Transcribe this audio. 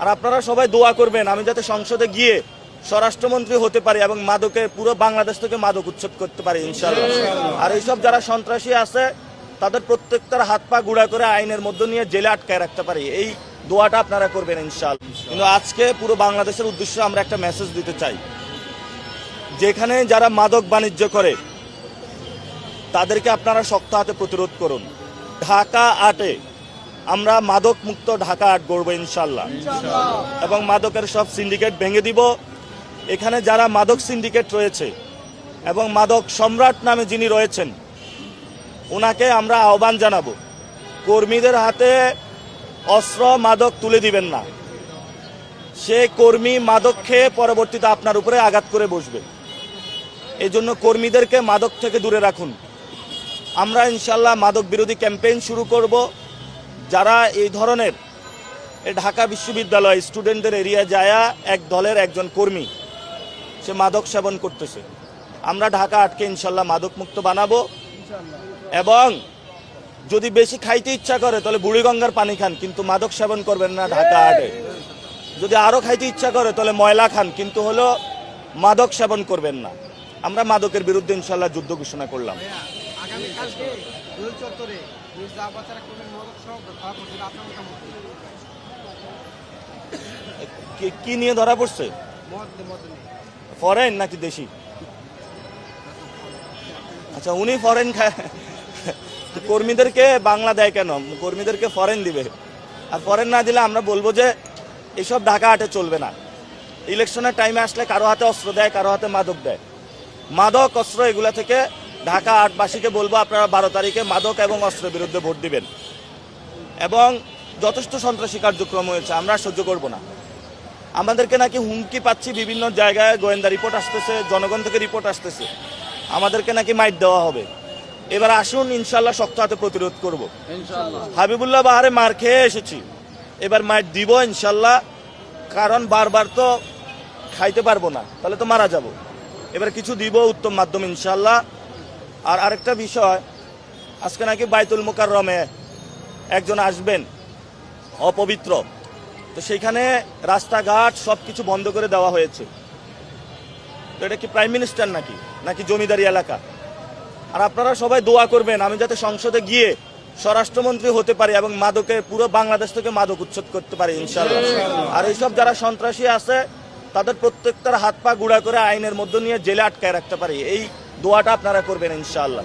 আর আপনারা সবাই দোয়া করবেন আমি যাতে সংসদে গিয়ে স্বরাষ্ট্রমন্ত্রী হতে পারি এবং মাদকে পুরো বাংলাদেশ থেকে মাদক উচ্ছেদ করতে পারি ইনশাআল্লাহ। আর এইসব যারা সন্ত্রাসী আছে তাদের প্রত্যেকটার হাত পা গুঁড়া করে আইনের মধ্যে নিয়ে জেলে আটকায় রাখতে পারি, এই দোয়াটা আপনারা করবেন ইনশাআল্লাহ। কিন্তু আজকে পুরো বাংলাদেশের উদ্দেশ্যে আমরা একটা মেসেজ দিতে চাই, যেখানে যারা মাদক বাণিজ্য করে তাদেরকে আপনারা শক্ত হাতে প্রতিরোধ করুন। ঢাকা 8-এ আমরা মাদক মুক্ত ঢাকা 8 গড়ব ইনশাআল্লাহ, এবং মাদকের সব সিন্ডিকেট ভেঙে দিব। এখানে যারা মাদক সিন্ডিকেট রয়েছে এবং মাদক সম্রাট নামে যিনি রয়েছেন ওনাকে আমরা আহ্বান জানাবো, কর্মীদের হাতে অস্ত্র মাদক তুলে দিবেন না। সে কর্মী মাদক খেয়ে পরবর্তীতে আপনার উপরে আঘাত করে বসবে। এই জন্য কর্মীদেরকে মাদক থেকে দূরে রাখুন। আমরা ইনশাল্লাহ মাদক বিরোধী ক্যাম্পেইন শুরু করব। যারা এই ধরনের ঢাকা বিশ্ববিদ্যালয় স্টুডেন্টদের এরিয়া যায় এক দলের একজন কর্মী সে মাদক সেবন করতেছে, আমরা ঢাকা 8কে ইনশাল্লাহ মাদক মুক্ত বানাবো। এবং যদি বেশি খাইতে ইচ্ছা করে তাহলে বুড়িগঙ্গার পানি খান, কিন্তু মাদক সেবন করবেন না ঢাকা 8-এ। যদি আরো খাইতে ইচ্ছা করে তাহলে ময়লা খান, কিন্তু হলো মাদক সেবন করবেন না। আমরা মাদকের বিরুদ্ধে ইনশাল্লাহ যুদ্ধ ঘোষণা করলাম। কি নিয়ে ধরা পড়ছে? ফরেন নাকি দেশি? আচ্ছা, উনি ফরেন খায়, কর্মীদেরকে বাংলা দেয় কেন? কর্মীদেরকে ফরেন দিবে। আর ফরেন না দিলে আমরা বলবো যে এইসব ঢাকা 8-এ চলবে না। ইলেকশনের টাইমে আসলে কারো হাতে অস্ত্র দেয়, কারো হাতে মাদক দেয়। মাদক অস্ত্র এগুলা থেকে ঢাকা 8বাসীকে বলবো আপনারা 12 তারিখে মাদক এবং অস্ত্রের বিরুদ্ধে ভোট দিবেন। এবং যথেষ্ট সন্ত্রাসী কার্যক্রম হয়েছে, আমরা সহ্য করব না। আমাদেরকে নাকি হুমকি পাচ্ছি, বিভিন্ন জায়গায় গোয়েন্দা রিপোর্ট আসতেছে, জনগণ থেকে রিপোর্ট আসতেছে আমাদেরকে নাকি মাইট দেওয়া হবে। এবার আসুন ইনশাল্লাহ শক্ত হাতে প্রতিরোধ করব। হাবিবুল্লাহ বাহারে মার খেয়ে এসেছি, এবার মাইট দিব ইনশাল্লাহ। কারণ বারবার তো খাইতে পারবো না, তাহলে তো মারা যাব। এবার কিছু দিব উত্তম মাধ্যম ইনশাল্লাহ। আর আরেকটা বিষয়, আজকে নাকি বাইতুল মুকাররমে একজন আসবেন অপবিত্র, তো সেইখানে রাস্তাঘাট সবকিছু বন্ধ করে দেওয়া হয়েছে। তো এটা কি প্রাইম মিনিস্টার নাকি জমিদারি এলাকা? আর আপনারা সবাই দোয়া করবেন আমি যাতে সংসদে গিয়ে স্বরাষ্ট্রমন্ত্রী হতে পারি এবং মাদকে পুরো বাংলাদেশ থেকে মাদক উচ্ছেদ করতে পারি ইনশাআল্লাহ। আর এইসব যারা সন্ত্রাসী আছে তাদের প্রত্যেকটার হাত পা গুঁড়া করে আইনের মধ্যে নিয়ে জেলে আটকায় রাখতে পারি, এই দোয়াটা আপনারা করবেন ইনশাআল্লাহ।